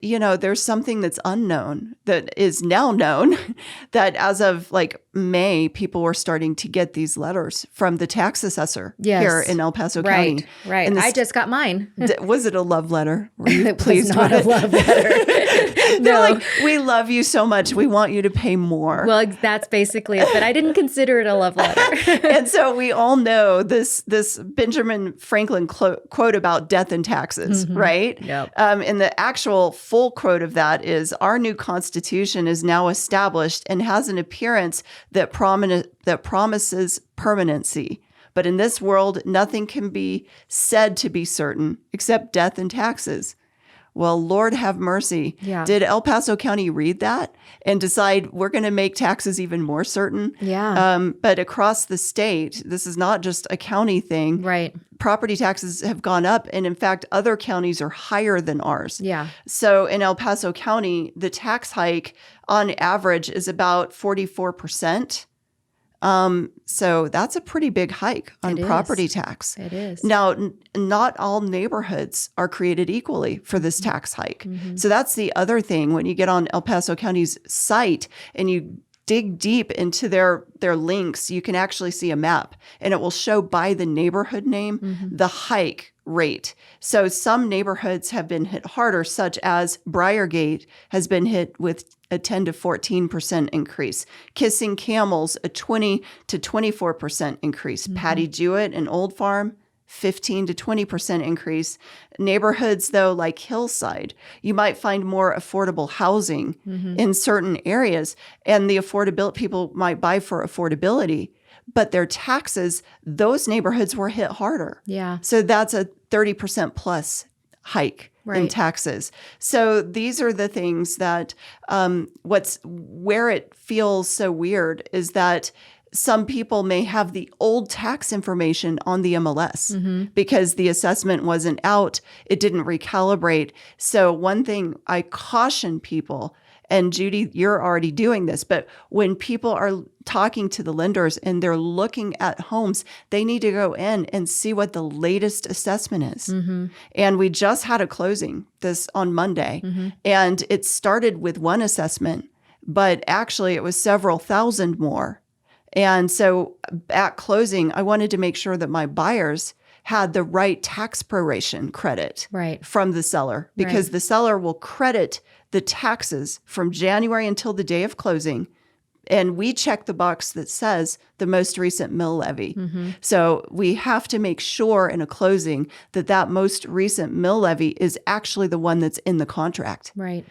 there's something that's unknown that is now known that as of like May, people were starting to get these letters from the tax assessor here in El Paso County. Right. And I just got mine. Was it a love letter? Were you It was pleased not with a it? love letter. They're No. like, we love you so much. We want you to pay more. Well, that's basically it. But I didn't consider it a love letter. And so we all know this Benjamin Franklin quote about death and taxes, right? Yep. And the actual full quote of that is, our new Constitution is now established and has an appearance that promises permanency. But in this world, nothing can be said to be certain except death and taxes. Well, Lord have mercy. Yeah. Did El Paso County read that and decide we're going to make taxes even more certain? Yeah. But across the state, this is not just a county thing. Right. Property taxes have gone up. And in fact, other counties are higher than ours. Yeah. So in El Paso County, the tax hike on average is about 44%. So that's a pretty big hike on property tax. It is. Now, not all neighborhoods are created equally for this tax hike. So that's the other thing. When you get on El Paso County's site and you dig deep into their links, you can actually see a map, and it will show by the neighborhood name the hike rate. So some neighborhoods have been hit harder, such as Briargate has been hit with a 10 to 14% increase. Kissing Camels, a 20 to 24% increase. Patty Jewett and Old Farm, 15 to 20% increase. Neighborhoods, though, like Hillside, you might find more affordable housing in certain areas, and the affordability, people might buy for affordability, but their taxes, those neighborhoods were hit harder. Yeah. So that's a 30% plus hike in taxes. So these are the things that where it feels so weird is that some people may have the old tax information on the MLS because the assessment wasn't out. It didn't recalibrate. So one thing I caution people, and Judy, you're already doing this, but when people are talking to the lenders and they're looking at homes, they need to go in and see what the latest assessment is. And we just had a closing this on Monday, and it started with one assessment, but actually it was several thousand more. And so at closing, I wanted to make sure that my buyers had the right tax proration credit from the seller, because the seller will credit the taxes from January until the day of closing. And we check the box that says the most recent mill levy. So we have to make sure in a closing that that most recent mill levy is actually the one that's in the contract. Right.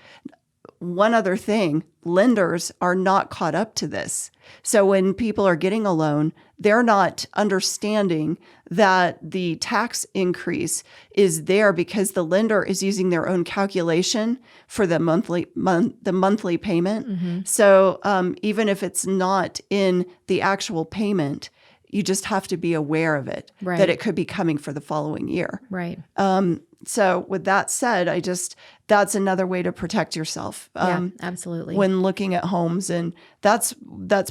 One other thing, lenders are not caught up to this. So when people are getting a loan, they're not understanding that the tax increase is there because the lender is using their own calculation for the monthly payment. So even if it's not in the actual payment, you just have to be aware of it, that it could be coming for the following year. Right. So with that said, that's another way to protect yourself. Yeah, absolutely. When looking at homes, and that's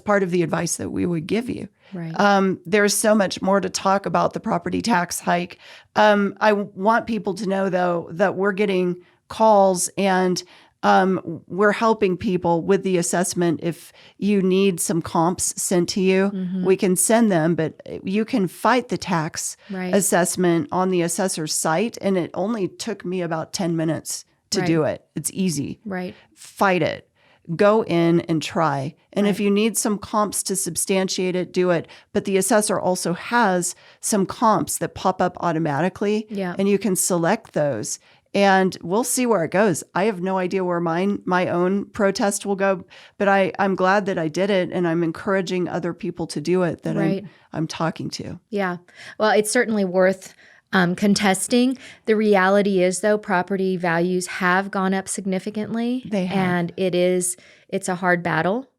part of the advice that we would give you. Right. There's so much more to talk about the property tax hike. I want people to know, though, that we're getting calls and we're helping people with the assessment. If you need some comps sent to you, we can send them, but you can fight the tax assessment on the assessor's site. And it only took me about 10 minutes to do it. It's easy. Right. Fight it. Go in and try. And if you need some comps to substantiate it, do it. But the assessor also has some comps that pop up automatically. Yeah. And you can select those. And we'll see where it goes. I have no idea where my own protest will go, but I'm glad that I did it, and I'm encouraging other people to do it that I'm talking to. Yeah. Well, it's certainly worth contesting. The reality is, though, property values have gone up significantly. They have. And it's a hard battle.